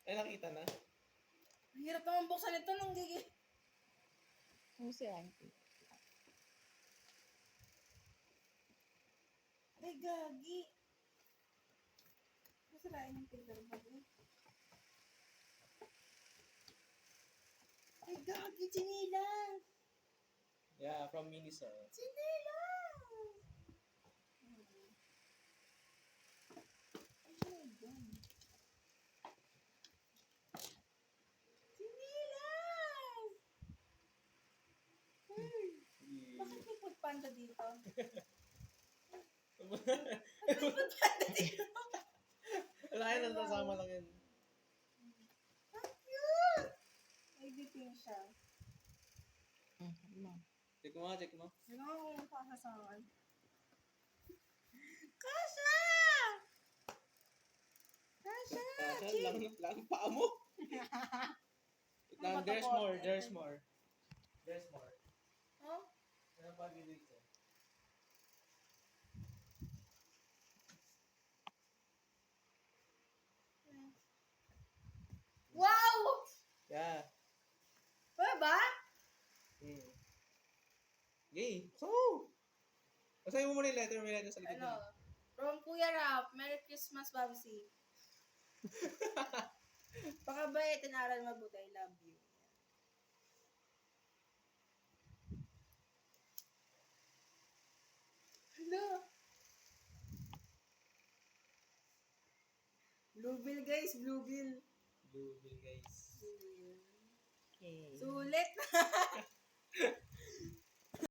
Ay, nakita na. Ang hirap naman buksan ito nung gigi. Ano si Auntie? Ay, gagi. Masalain yung paper bag eh. Ay, gagi, chinilang! Yeah, from Miniso. Chinilang! Ay, my God. Chinilang! Hey, bakit may food panda dito? Bakit may food panda dito? Wala yan, nasama lang yan. Ang cute! May dipping siya. Ano? Check mo nga, check mo. Hindi ko kung pasasawan. Kasha! Kasha! Lang pa mo. Ano ba There's to, more, bote? there's more. There's more. Oh? Ano pa dito? Wow! Yeah. Wala ba? Yay! So! Basahin mo muna yung letter, may letter sa likod. Ano? From Kuya Rap, Merry Christmas, Babsi. Pakabait and aral mabuti. I love you. Hello. Blue bill, guys. Blue bill. Blue bill, guys. Okay. Sulit.